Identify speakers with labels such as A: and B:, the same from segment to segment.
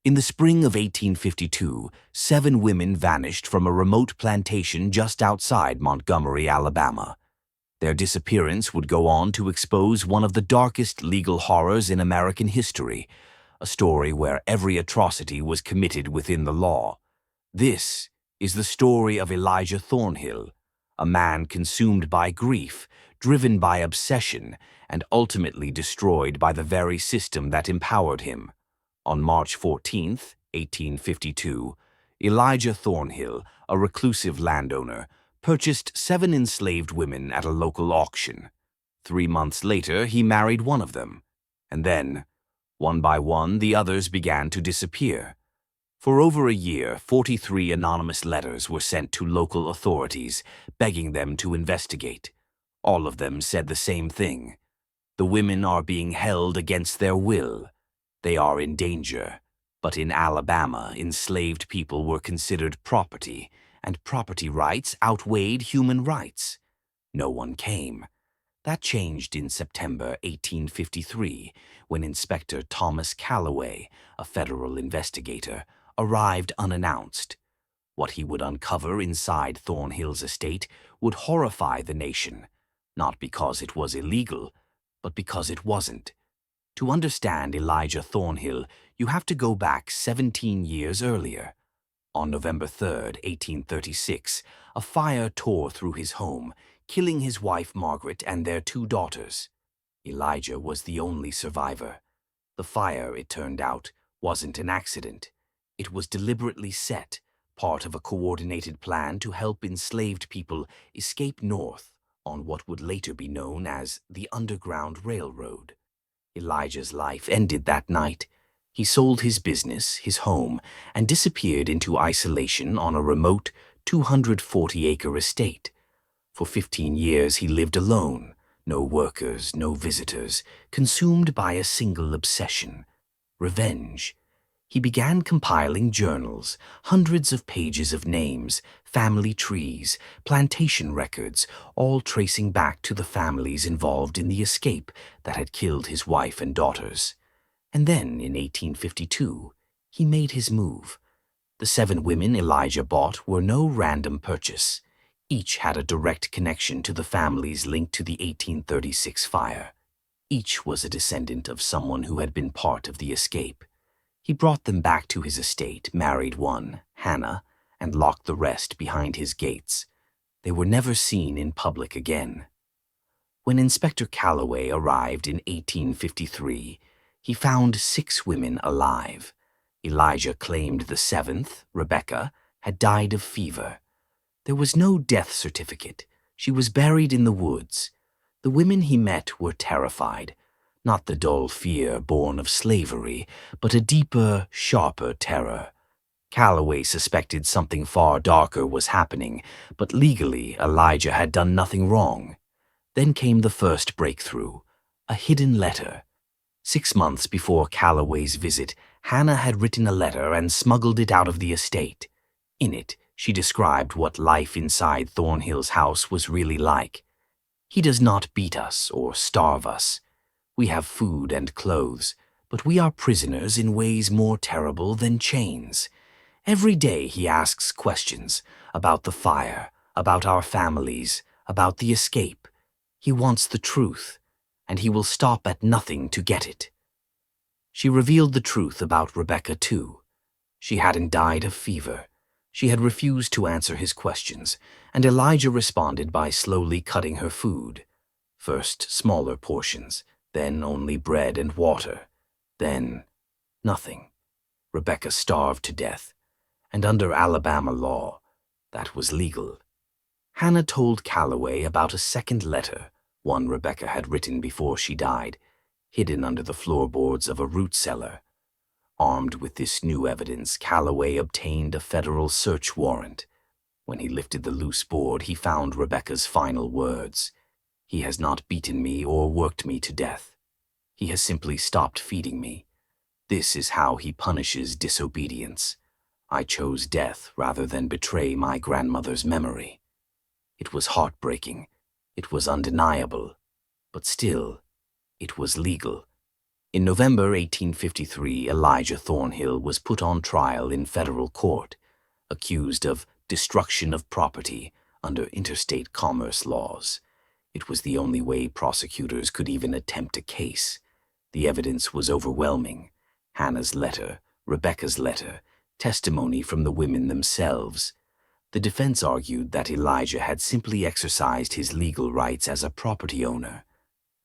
A: In the spring of 1852, 7 women vanished from a remote plantation just outside Montgomery, Alabama. Their disappearance would go on to expose one of the darkest legal horrors in American history, a story where every atrocity was committed within the law. This is the story of Elijah Thornhill, a man consumed by grief, driven by obsession, and ultimately destroyed by the very system that empowered him. On March 14, 1852, Elijah Thornhill, a reclusive landowner, purchased 7 enslaved women at a local auction. 3 months later, he married one of them. And then, one by one, the others began to disappear. For over a year, 43 anonymous letters were sent to local authorities, begging them to investigate. All of them said the same thing. The women are being held against their will. They are in danger. But in Alabama, enslaved people were considered property, and property rights outweighed human rights. No one came. That changed in September 1853, when Inspector Thomas Calloway, a federal investigator, arrived unannounced. What he would uncover inside Thornhill's estate would horrify the nation, not because it was illegal, but because it wasn't. To understand Elijah Thornhill, you have to go back 17 years earlier. On November 3, 1836, a fire tore through his home, killing his wife Margaret and their 2 daughters. Elijah was the only survivor. The fire, it turned out, wasn't an accident. It was deliberately set, part of a coordinated plan to help enslaved people escape north on what would later be known as the Underground Railroad. Elijah's life ended that night. He sold his business, his home, and disappeared into isolation on a remote 240-acre estate. For 15 years he lived alone, no workers, no visitors, consumed by a single obsession: revenge. He began compiling journals, hundreds of pages of names, family trees, plantation records, all tracing back to the families involved in the escape that had killed his wife and daughters. And then, in 1852, he made his move. The 7 women Elijah bought were no random purchase. Each had a direct connection to the families linked to the 1836 fire. Each was a descendant of someone who had been part of the escape. He brought them back to his estate, married one, Hannah, and locked the rest behind his gates. They were never seen in public again. When Inspector Calloway arrived in 1853, he found 6 women alive. Elijah claimed the 7th, Rebecca, had died of fever. There was no death certificate. She was buried in the woods. The women he met were terrified. Not the dull fear born of slavery, but a deeper, sharper terror. Calloway suspected something far darker was happening, but legally Elijah had done nothing wrong. Then came the first breakthrough, a hidden letter. 6 months before Calloway's visit, Hannah had written a letter and smuggled it out of the estate. In it, she described what life inside Thornhill's house was really like. He does not beat us or starve us. We have food and clothes, but we are prisoners in ways more terrible than chains. Every day he asks questions about the fire, about our families, about the escape. He wants the truth, and he will stop at nothing to get it. She revealed the truth about Rebecca, too. She hadn't died of fever. She had refused to answer his questions, and Elijah responded by slowly cutting her food. First, smaller portions, then only bread and water. Then, nothing. Rebecca starved to death, and under Alabama law, that was legal. Hannah told Calloway about a second letter, one Rebecca had written before she died, hidden under the floorboards of a root cellar. Armed with this new evidence, Calloway obtained a federal search warrant. When he lifted the loose board, he found Rebecca's final words: "He has not beaten me or worked me to death. He has simply stopped feeding me. This is how he punishes disobedience. I chose death rather than betray my grandmother's memory." It was heartbreaking. It was undeniable. But still, it was legal. In November 1853, Elijah Thornhill was put on trial in federal court, accused of destruction of property under interstate commerce laws. It was the only way prosecutors could even attempt a case. The evidence was overwhelming. Hannah's letter, Rebecca's letter, testimony from the women themselves. The defense argued that Elijah had simply exercised his legal rights as a property owner.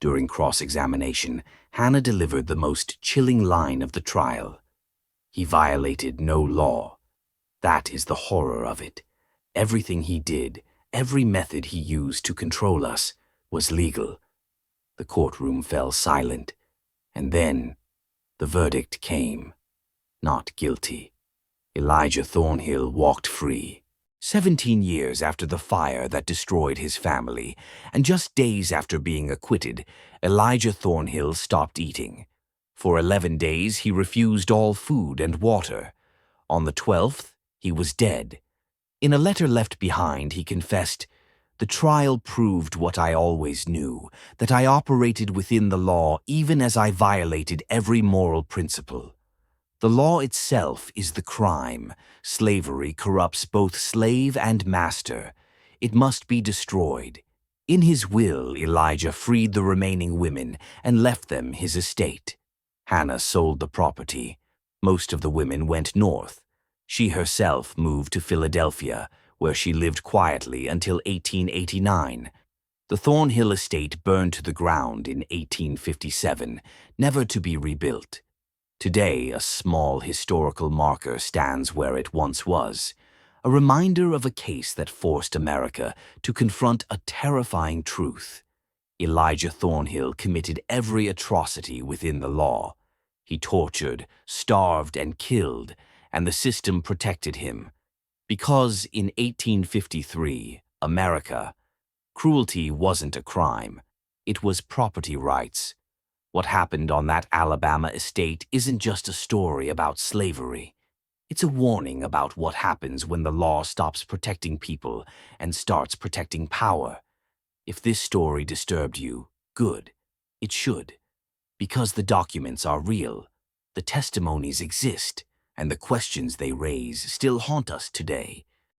A: During cross-examination, Hannah delivered the most chilling line of the trial. He violated no law. That is the horror of it. Everything he did, every method he used to control us, was legal. The courtroom fell silent, and then the verdict came. Not guilty. Elijah Thornhill walked free. 17 years after the fire that destroyed his family, and just days after being acquitted, Elijah Thornhill stopped eating. For 11 days he refused all food and water. On the 12th, he was dead. In a letter left behind, he confessed, "The trial proved what I always knew, that I operated within the law even as I violated every moral principle. The law itself is the crime. Slavery corrupts both slave and master. It must be destroyed." In his will, Elijah freed the remaining women and left them his estate. Hannah sold the property. Most of the women went north. She herself moved to Philadelphia, where she lived quietly until 1889. The Thornhill estate burned to the ground in 1857, never to be rebuilt. Today, a small historical marker stands where it once was, a reminder of a case that forced America to confront a terrifying truth. Elijah Thornhill committed every atrocity within the law. He tortured, starved, and killed, and the system protected him. Because in 1853, America, cruelty wasn't a crime. It was property rights. What happened on that Alabama estate isn't just a story about slavery. It's a warning about what happens when the law stops protecting people and starts protecting power. If this story disturbed you, good. It should. Because the documents are real, the testimonies exist, and the questions they raise still haunt us today.